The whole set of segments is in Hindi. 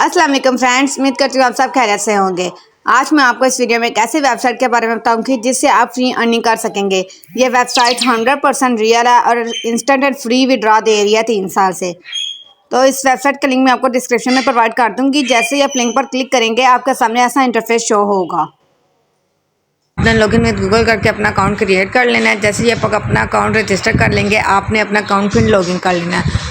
अस्सलाम वालेकुम फ्रेंड्स, उम्मीद करती हूँ आप सब खैरियत से होंगे। आज मैं आपको इस वीडियो में एक ऐसी वेबसाइट के बारे में बताऊंगी जिससे आप फ्री अर्निंग कर सकेंगे। ये वेबसाइट 100% रियल है और इंस्टेंट एंड फ्री विड्रॉ दे रही है 3 साल से। तो इस वेबसाइट का लिंक मैं आपको डिस्क्रिप्शन में प्रोवाइड कर दूंगी। जैसे ही आप लिंक पर क्लिक करेंगे आपके सामने ऐसा इंटरफेस शो होगा। अपना लॉगिन विद गूगल करके अपना अकाउंट क्रिएट कर लेना है। जैसे ही आप अपना अकाउंट रजिस्टर कर लेंगे आपने अपना अकाउंट फिर लॉगिन कर लेना है।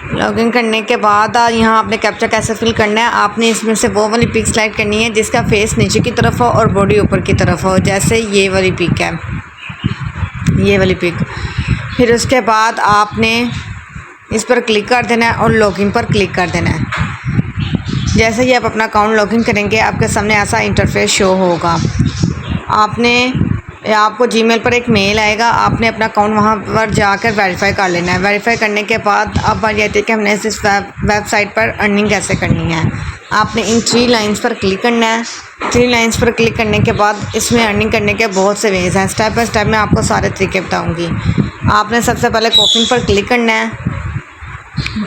लॉगिन करने के बाद यहाँ आपने कैप्चा कैसे फिल करना है, आपने इसमें से वो वाली पिक सेलेक्ट करनी है जिसका फेस नीचे की तरफ हो और बॉडी ऊपर की तरफ हो। जैसे ये वाली पिक है, ये वाली पिक। फिर उसके बाद आपने इस पर क्लिक कर देना है और लॉगिन पर क्लिक कर देना है। जैसे ही आप अपना अकाउंट लॉगिन करेंगे आपके सामने ऐसा इंटरफेस शो होगा। आपको जीमेल पर एक मेल आएगा, आपने अपना अकाउंट वहां पर जाकर वेरीफाई कर लेना है। वेरीफाई करने के बाद अब बात आती है कि हमने इस वेबसाइट पर अर्निंग कैसे करनी है। आपने इन 3 लाइंस पर क्लिक करना है। 3 लाइंस पर क्लिक करने के बाद इसमें अर्निंग करने के बहुत से वेज हैं। स्टेप बाय स्टेप मैं आपको सारे तरीके बताऊँगी। आपने सबसे पहले कॉफिन पर क्लिक करना है।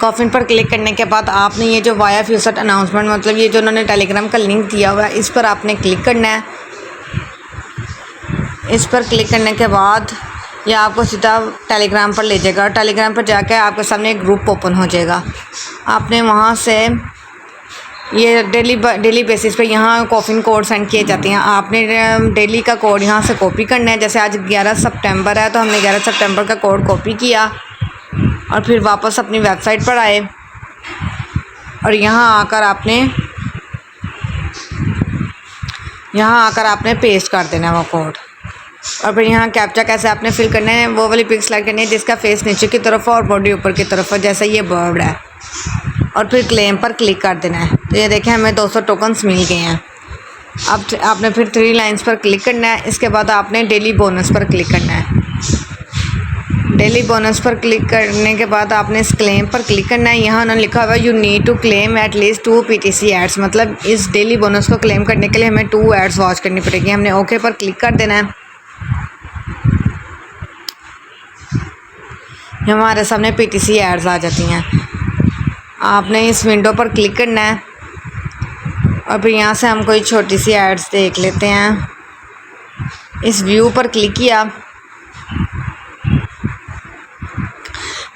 कॉफिन पर क्लिक करने के बाद आपने ये जो वाया फ्यूचर अनाउंसमेंट, मतलब ये जो उन्होंने टेलीग्राम का लिंक दिया हुआ है, इस पर आपने क्लिक करना है। इस पर क्लिक करने के बाद ये आपको सीधा टेलीग्राम पर ले जाएगा और टेलीग्राम पर जाकर आपके सामने एक ग्रुप ओपन हो जाएगा। आपने वहाँ से ये डेली बेसिस पे यहाँ कॉफिन कोड सेंड किए जाते हैं। आपने डेली का कोड यहाँ से कॉपी करना है। जैसे आज 11 सितंबर है तो हमने 11 सितंबर का कोड कॉपी किया और फिर वापस अपनी वेबसाइट पर आए और यहाँ आकर आपने पेस्ट कर देना है वो कोड। और फिर यहाँ कैप्चा कैसे आपने फिल करना है, वो वाली पिक सेलेक्ट करनी है जिसका फेस नीचे की तरफ हो और बॉडी ऊपर की तरफ हो। जैसे ये बर्ड है और फिर क्लेम पर क्लिक कर देना है। तो ये देखें हमें 200 टोकन्स मिल गए हैं। अब आपने फिर 3 लाइंस पर क्लिक करना है। इसके बाद आपने डेली बोनस पर क्लिक करना है। डेली बोनस पर क्लिक करने के बाद आपने इस क्लेम पर क्लिक करना है। यहाँ उन्होंने लिखा हुआ है you need to claim at least 2 PTC ads, मतलब इस डेली बोनस को क्लेम करने के लिए हमें 2 एड्स वॉच करनी पड़ेगी। हमने ओके पर क्लिक कर देना है। हमारे सामने PTC एड्स आ जाती हैं। आपने इस विंडो पर क्लिक करना है और फिर यहाँ से हम कोई छोटी सी एड्स देख लेते हैं। इस व्यू पर क्लिक किया।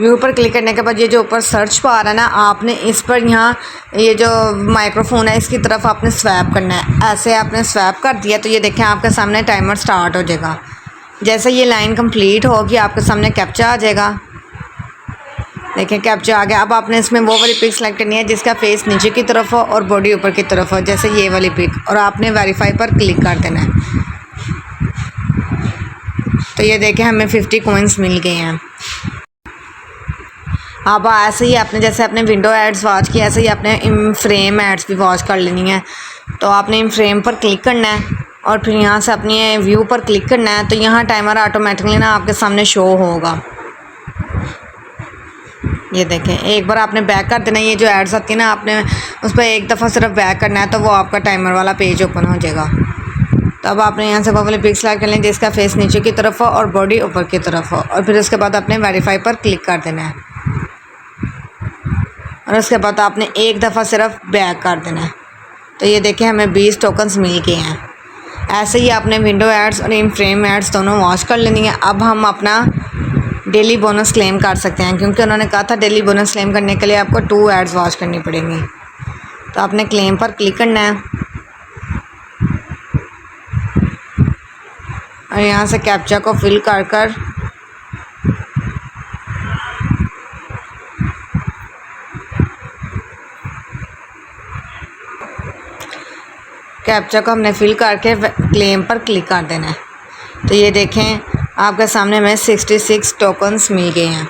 व्यू पर क्लिक करने के बाद ये जो ऊपर सर्च बार है ना, आपने इस पर यहाँ ये जो माइक्रोफोन है इसकी तरफ आपने स्वैप करना है। ऐसे आपने स्वैप कर दिया तो ये देखें आपके सामने टाइमर स्टार्ट हो जाएगा। जैसे ये लाइन कंप्लीट होगी आपके सामने कैप्चा आ जाएगा। देखें कैप्चा आ गया। अब आपने इसमें वो वाली पिक सेलेक्ट करनी है जिसका फेस नीचे की तरफ हो और बॉडी ऊपर की तरफ हो। जैसे ये वाली पिक, और आपने वेरीफाई पर क्लिक कर देना है। तो ये देखें हमें 50 कॉइन्स मिल गए हैं। अब ऐसे ही आपने जैसे अपने विंडो एड्स वॉच की, ऐसे ही आपने इन फ्रेम एड्स भी वॉच कर लेनी है। तो आपने इन फ्रेम पर क्लिक करना है और फिर यहाँ से अपने व्यू पर क्लिक करना है। तो यहाँ टाइमर ऑटोमेटिकली ना आपके सामने शो होगा। ये देखें एक बार आपने बैक कर देना। ये जो एड्स आती है ना, आपने उस पर एक दफ़ा सिर्फ बैक करना है तो वो आपका टाइमर वाला पेज ओपन हो जाएगा। तो अब आपने यहाँ से वो वाली पिक सेलेक्ट कर लें जिसका फेस नीचे की तरफ हो और बॉडी ऊपर की तरफ हो। और फिर उसके बाद आपने वेरीफाई पर क्लिक कर देना है और उसके बाद आपने एक दफ़ा सिर्फ बैक कर देना है। तो ये देखें हमें 20 टोकन्स मिल गए हैं। ऐसे ही आपने विंडो एड्स और इन फ्रेम एड्स दोनों वॉच कर लेनी है। अब हम अपना डेली बोनस क्लेम कर सकते हैं, क्योंकि उन्होंने कहा था डेली बोनस क्लेम करने के लिए आपको 2 एड्स वॉच करनी पड़ेंगी। तो आपने क्लेम पर क्लिक करना है और यहाँ से कैप्चा को फिल कर कैप्चा को हमने फिल करके क्लेम पर क्लिक कर देना है। तो ये देखें आपके सामने हमें 66 टोकन्स मिल गए हैं।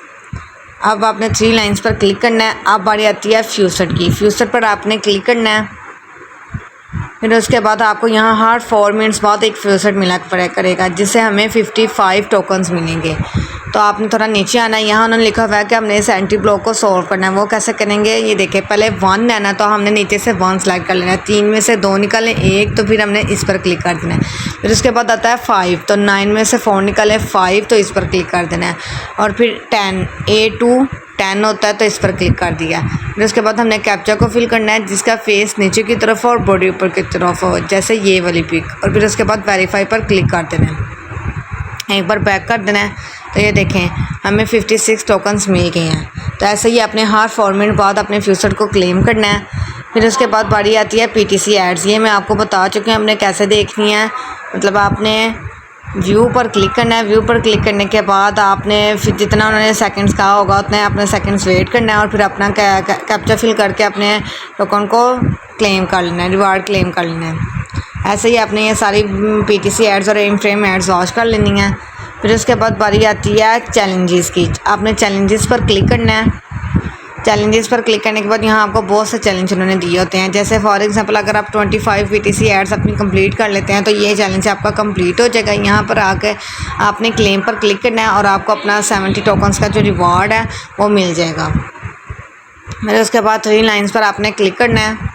अब आपने 3 लाइंस पर क्लिक करना है। अब बारी आती है फ्यूचर की। फ्यूचर पर आपने क्लिक करना है। फिर उसके बाद आपको यहाँ हर 4 मिनट्स बाद एक फ्यूचर मिला करेगा जिससे हमें 55 टोकन्स मिलेंगे। तो आपने थोड़ा नीचे आना है। यहाँ उन्होंने लिखा हुआ है कि हमने इस एंटी ब्लॉक को सॉल्व करना है। वो कैसे करेंगे ये देखें। पहले 1 है ना, तो हमने नीचे से 1 सेलेक्ट कर लेना है। 3 में से 2 निकालें 1, तो फिर हमने इस पर क्लिक कर देना है। फिर उसके बाद आता है 5, तो 9 में से 4 निकालें 5, तो इस पर क्लिक कर देना है। और फिर 10 A2 10 होता है तो इस पर क्लिक कर दिया। फिर उसके बाद हमने कैप्चा को फिल करना है जिसका फेस नीचे की तरफ और बॉडी ऊपर की तरफ हो, जैसे ये वाली पिक। और फिर उसके बाद वेरीफाई पर क्लिक कर देना है, एक बार बैक कर देना है। तो ये देखें हमें 56 टोकन्स मिल गए हैं। तो ऐसे ही अपने हर 4 मिनट बाद अपने फ्यूचर को क्लेम करना है। फिर उसके बाद बारी आती है PTC एड्स। ये मैं आपको बता चुकी हूँ हमने कैसे देखनी है। मतलब आपने व्यू पर क्लिक करना है, व्यू पर क्लिक करने के बाद आपने फिर जितना उन्होंने सेकंड्स कहा होगा उतने अपने सेकंड्स वेट करना है और फिर अपना कैप्चा फिल करके अपने टोकन को क्लेम कर लेना है, रिवार्ड क्लेम कर लेना है। ऐसे ही आपने ये सारी PTC एड्स और एम फ्रेम एड्स वॉच कर लेनी है। फिर उसके बाद बारी आती है चैलेंजेस की। आपने चैलेंजेस पर क्लिक करना है। चैलेंजेस पर क्लिक करने के बाद यहाँ आपको बहुत से चैलेंज उन्होंने दिए होते हैं। जैसे फॉर एग्जांपल अगर आप 25 PTC एड्स अपनी कंप्लीट कर लेते हैं तो ये चैलेंज आपका कंप्लीट हो जाएगा। यहाँ पर आके आपने क्लेम पर क्लिक करना है और आपको अपना 70 टोकन्स का जो रिवॉर्ड है वो मिल जाएगा। फिर उसके बाद 3 लाइन्स पर आपने क्लिक करना है।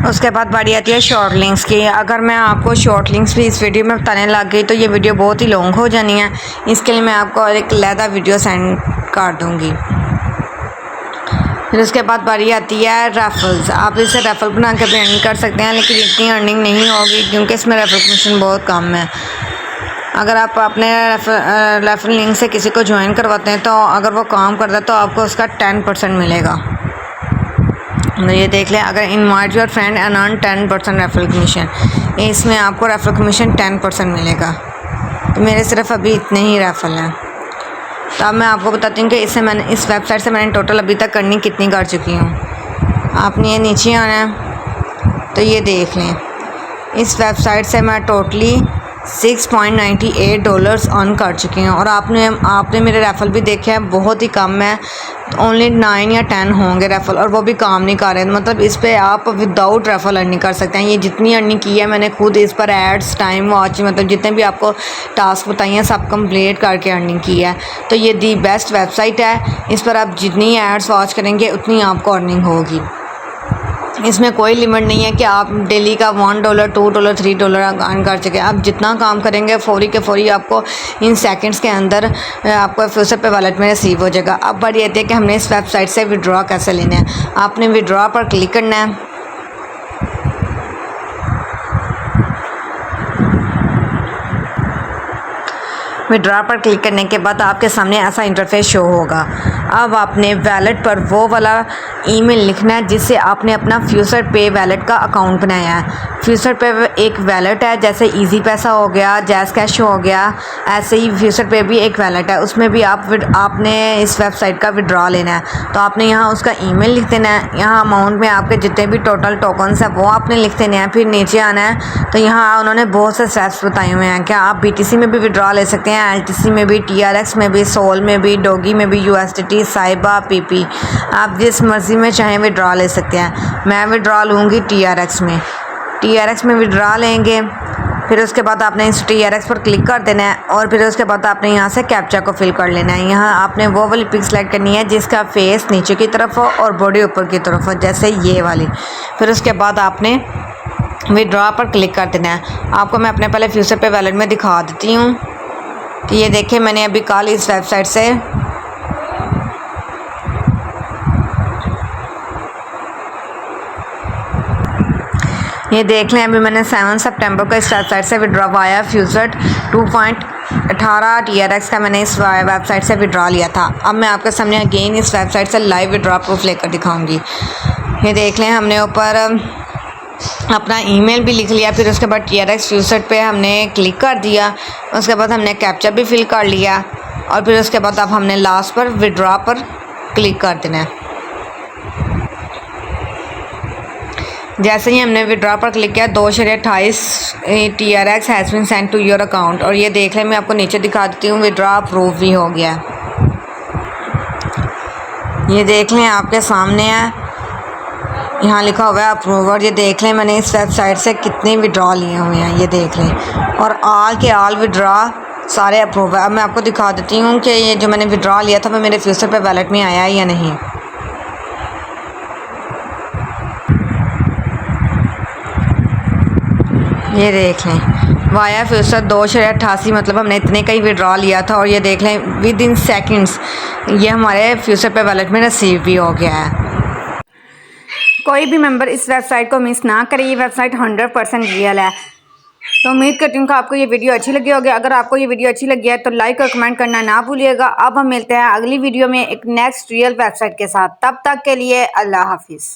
उसके बाद बारी आती है शॉर्ट लिंक्स की। अगर मैं आपको शॉर्ट लिंक्स भी इस वीडियो में बताने लग गई तो ये वीडियो बहुत ही लॉन्ग हो जानी है। इसके लिए मैं आपको एक अलहदा वीडियो सेंड कर दूँगी। फिर उसके बाद बारी आती है रेफरल्स। आप इसे रेफरल बना के भी अर्निंग कर सकते हैं, लेकिन इतनी अर्निंग नहीं होगी क्योंकि इसमें रेफरल कमीशन बहुत कम है। अगर आप अपने रेफरल लिंक से किसी को ज्वाइन करवाते हैं तो अगर वो काम करता है तो आपको उसका 10% मिलेगा। तो ये देख लें, अगर invite your friend and earn 10% referral commission, इसमें आपको रेफरल कमीशन 10% मिलेगा। तो मेरे सिर्फ अभी इतने ही रेफरल हैं। तो अब मैं आपको बताती हूँ कि इस वेबसाइट से मैंने टोटल अभी तक अर्निंग कितनी कर चुकी हूँ। आपने ये नीचे आना है तो ये देख लें, इस वेबसाइट से मैं टोटली $6.98 अर्न कर चुकी हूँ। और आपने मेरे रेफरल भी देखे हैं, बहुत ही कम है, ओनली 9 या 10 होंगे रेफरल, और वो भी काम नहीं कर रहे हैं। मतलब इस पे आप विदाउट रेफरल अर्निंग कर सकते हैं। ये जितनी अर्निंग की है मैंने खुद इस पर एड्स, टाइम वॉच, मतलब जितने भी आपको टास्क बताइए हैं सब कंप्लीट करके अर्निंग की है। तो ये दी बेस्ट वेबसाइट है। इस पर आप जितनी एड्स वॉच करेंगे उतनी आपको अर्निंग होगी। इसमें कोई लिमिट नहीं है कि आप डेली का $1, $2, $3 अर्न कर सकें। आप जितना काम करेंगे फौरी के फौरी आपको इन सेकंड्स के अंदर आपको फ्यूचर पे वॉलेट में रिसीव हो जाएगा। अब बात ये है कि हमने इस वेबसाइट से विड्रॉ कैसे लेना है। आपने विड्रॉ पर क्लिक करना है। विड्रॉ पर क्लिक करने के बाद आपके सामने ऐसा इंटरफेस शो होगा। अब आपने वैलेट पर वो वाला ईमेल लिखना है जिससे आपने अपना फ्यूचर पे वैलेट का अकाउंट बनाया है। फ्यूचर पे एक वैलेट है, जैसे इजी पैसा हो गया, जैज़ कैश हो गया, ऐसे ही फ्यूचर पे भी एक वैलेट है। उसमें भी आपने इस वेबसाइट का विड्रॉ लेना है तो आपने यहाँ उसका ईमेल लिख देना है। यहाँ अमाउंट में आपके जितने भी टोटल टोकन्स हैं वो आपने लिख देने हैं। फिर नीचे आना है तो यहाँ उन्होंने बहुत से स्टेप्स बताए हुए हैं कि आप BTC में भी विड्रॉ ले सकते हैं, LTC में भी, TRX में भी, सोल में भी, डोगी में भी, USDT, साइबा, PP, आप जिस मर्ज़ी में चाहें विड्रॉ ले सकते हैं। मैं विड्रॉ लूँगी TRX में। TRX में विड्रॉ लेंगे। फिर उसके बाद आपने इस TRX पर क्लिक कर देना है और फिर उसके बाद आपने यहाँ से कैप्चा को फिल कर लेना है। यहाँ आपने वो वाली पिक सेलेक्ट करनी है जिसका फेस नीचे की तरफ हो और बॉडी ऊपर की तरफ हो, जैसे ये वाली। फिर उसके बाद आपने विड्रॉ पर क्लिक कर देना है। आपको मैं अपने पहले फ्यूचर पे वैलेट में दिखा देती हूँ कि ये देखें, मैंने अभी कल इस वेबसाइट से ये देख लें, अभी मैंने 7 सितंबर को इस वेबसाइट से विड्रॉ वाया फ्यूचर 2.18 TRX का मैंने इस वेबसाइट से विड्रॉ लिया था। अब मैं आपके सामने अगेन इस वेबसाइट से लाइव विड्रॉ प्रूफ लेकर दिखाऊंगी। ये देख लें, हमने ऊपर अपना ईमेल भी लिख लिया। फिर उसके बाद TRX फ्यूचर पे हमने क्लिक कर दिया। उसके बाद हमने कैप्चा भी फिल कर लिया और फिर उसके बाद अब हमने लास्ट पर विड्रॉ पर क्लिक कर देना है। जैसे ही हमने विड्रॉ पर क्लिक किया 2.28 TRX has been send to your account, और ये देख लें, मैं आपको नीचे दिखा देती हूँ, विड्रॉ अप्रूव भी हो गया। ये देख लें, आपके सामने है, यहाँ लिखा हुआ है अप्रूवर। ये देख लें, मैंने इस वेबसाइट से कितने विड्रॉ लिए हुए हैं, ये देख लें, और ऑल के ऑल विड्रॉ सारे अप्रूव है। अब मैं आपको दिखा देती हूँ कि ये जो मैंने विड्रॉ लिया था वो मेरे फ्यूचर पे वैलेट में आया है या नहीं। ये देख लें, वाया फ्यूचर 2.88, मतलब हमने इतने का ही विड्रॉ लिया था और ये देख लें विद इन सेकेंड्स ये हमारे फ्यूचर पे वॉलेट में रिसीव भी हो गया है। कोई भी मेंबर इस वेबसाइट को मिस ना करे, ये वेबसाइट 100% रियल है। तो उम्मीद करती हूँ कि आपको ये वीडियो अच्छी लगी होगी। अगर आपको ये वीडियो अच्छी लगी है तो लाइक और कमेंट करना ना भूलिएगा। अब हम मिलते हैं अगली वीडियो में एक नेक्स्ट रियल वेबसाइट के साथ। तब तक के लिए अल्लाह हाफिज़।